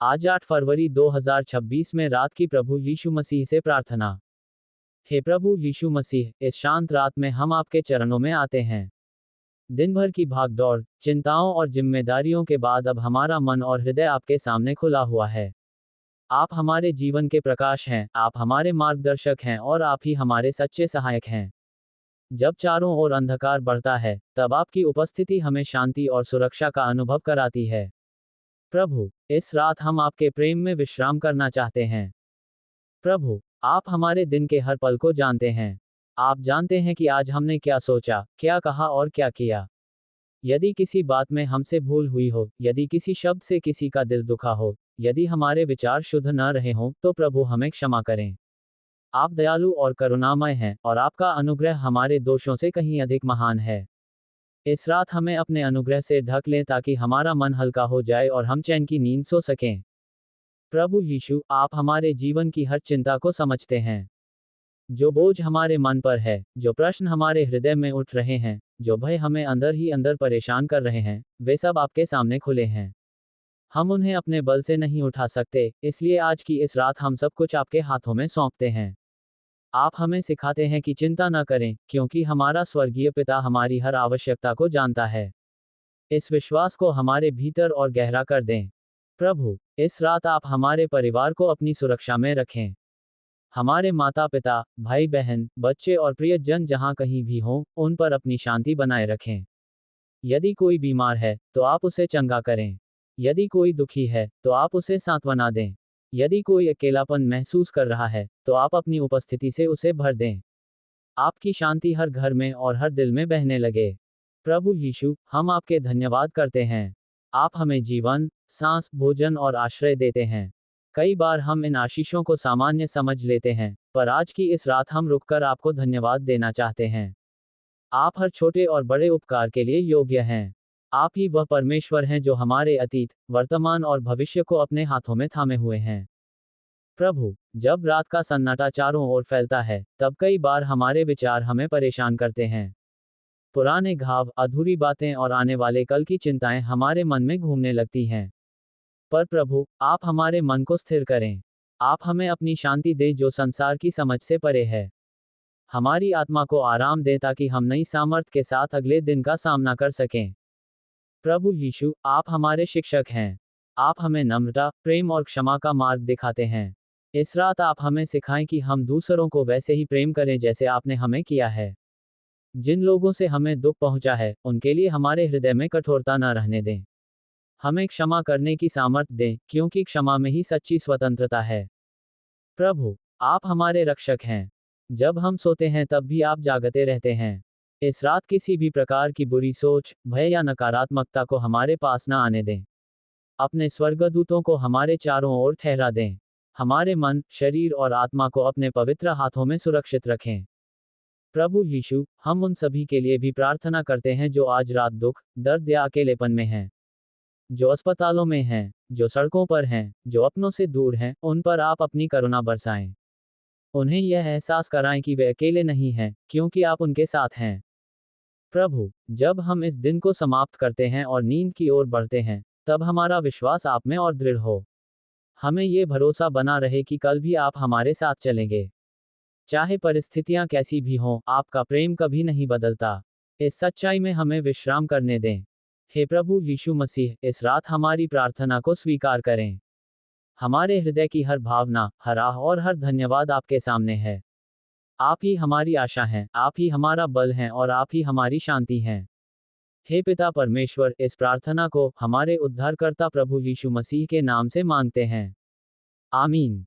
आज 8 फरवरी 2026 में रात की प्रभु यीशु मसीह से प्रार्थना। हे प्रभु यीशु मसीह, इस शांत रात में हम आपके चरणों में आते हैं। दिन भर की भागदौड़, चिंताओं और जिम्मेदारियों के बाद अब हमारा मन और हृदय आपके सामने खुला हुआ है। आप हमारे जीवन के प्रकाश हैं, आप हमारे मार्गदर्शक हैं और आप ही हमारे सच्चे सहायक हैं। जब चारों ओर अंधकार बढ़ता है, तब आपकी उपस्थिति हमें शांति और सुरक्षा का अनुभव कराती है। प्रभु, इस रात हम आपके प्रेम में विश्राम करना चाहते हैं। प्रभु, आप हमारे दिन के हर पल को जानते हैं। आप जानते हैं कि आज हमने क्या सोचा, क्या कहा और क्या किया। यदि किसी बात में हमसे भूल हुई हो, यदि किसी शब्द से किसी का दिल दुखा हो, यदि हमारे विचार शुद्ध न रहे हों, तो प्रभु हमें क्षमा करें। आप दयालु और करुणामय हैं, और आपका अनुग्रह हमारे दोषों से कहीं अधिक महान है। इस रात हमें अपने अनुग्रह से ढक लें ताकि हमारा मन हल्का हो जाए और हम चैन की नींद सो सकें। प्रभु यीशु, आप हमारे जीवन की हर चिंता को समझते हैं। जो बोझ हमारे मन पर है, जो प्रश्न हमारे हृदय में उठ रहे हैं, जो भय हमें अंदर ही अंदर परेशान कर रहे हैं, वे सब आपके सामने खुले हैं। हम उन्हें अपने बल से नहीं उठा सकते, इसलिए आज की इस रात हम सब कुछ आपके हाथों में सौंपते हैं। आप हमें सिखाते हैं कि चिंता न करें, क्योंकि हमारा स्वर्गीय पिता हमारी हर आवश्यकता को जानता है। इस विश्वास को हमारे भीतर और गहरा कर दें। प्रभु, इस रात आप हमारे परिवार को अपनी सुरक्षा में रखें। हमारे माता पिता, भाई बहन, बच्चे और प्रियजन जहां कहीं भी हों, उन पर अपनी शांति बनाए रखें। यदि कोई बीमार है, तो आप उसे चंगा करें। यदि कोई दुखी है, तो आप उसे सांत्वना दें। यदि कोई अकेलापन महसूस कर रहा है, तो आप अपनी उपस्थिति से उसे भर दें। आपकी शांति हर घर में और हर दिल में बहने लगे। प्रभु यीशु, हम आपके धन्यवाद करते हैं। आप हमें जीवन, सांस, भोजन और आश्रय देते हैं। कई बार हम इन आशीषों को सामान्य समझ लेते हैं, पर आज की इस रात हम रुककर आपको धन्यवाद देना चाहते हैं। आप हर छोटे और बड़े उपकार के लिए योग्य हैं। आप ही वह परमेश्वर हैं जो हमारे अतीत, वर्तमान और भविष्य को अपने हाथों में थामे हुए हैं। प्रभु, जब रात का सन्नाटा चारों ओर फैलता है, तब कई बार हमारे विचार हमें परेशान करते हैं। पुराने घाव, अधूरी बातें और आने वाले कल की चिंताएं हमारे मन में घूमने लगती हैं। पर प्रभु, आप हमारे मन को स्थिर करें। आप हमें अपनी शांति दें जो संसार की समझ से परे है। हमारी आत्मा को आराम दें ताकि हम नई सामर्थ के साथ अगले दिन का सामना कर सकें। प्रभु यीशु, आप हमारे शिक्षक हैं। आप हमें नम्रता, प्रेम और क्षमा का मार्ग दिखाते हैं। इस रात आप हमें सिखाएं कि हम दूसरों को वैसे ही प्रेम करें जैसे आपने हमें किया है। जिन लोगों से हमें दुख पहुंचा है, उनके लिए हमारे हृदय में कठोरता न रहने दें। हमें क्षमा करने की सामर्थ्य दें, क्योंकि क्षमा में ही सच्ची स्वतंत्रता है। प्रभु, आप हमारे रक्षक हैं। जब हम सोते हैं तब भी आप जागते रहते हैं। इस रात किसी भी प्रकार की बुरी सोच, भय या नकारात्मकता को हमारे पास न आने दें। अपने स्वर्गदूतों को हमारे चारों ओर ठहरा दें। हमारे मन, शरीर और आत्मा को अपने पवित्र हाथों में सुरक्षित रखें। प्रभु यीशु, हम उन सभी के लिए भी प्रार्थना करते हैं जो आज रात दुख, दर्द या अकेलेपन में हैं। जो अस्पतालों में हैं, जो सड़कों पर हैं, जो अपनों से दूर हैं, उन पर आप अपनी करुणा बरसाएं। उन्हें यह एहसास कराएं कि वे अकेले नहीं हैं, क्योंकि आप उनके साथ हैं। प्रभु, जब हम इस दिन को समाप्त करते हैं और नींद की ओर बढ़ते हैं, तब हमारा विश्वास आप में और दृढ़ हो। हमें ये भरोसा बना रहे कि कल भी आप हमारे साथ चलेंगे। चाहे परिस्थितियां कैसी भी हों, आपका प्रेम कभी नहीं बदलता। इस सच्चाई में हमें विश्राम करने दें। हे प्रभु यीशु मसीह, इस रात हमारी प्रार्थना को स्वीकार करें। हमारे हृदय की हर भावना, हर आह और हर धन्यवाद आपके सामने है। आप ही हमारी आशा हैं, आप ही हमारा बल हैं और आप ही हमारी शांति हैं। हे पिता परमेश्वर, इस प्रार्थना को हमारे उद्धारकर्ता प्रभु यीशु मसीह के नाम से मांगते हैं। आमीन।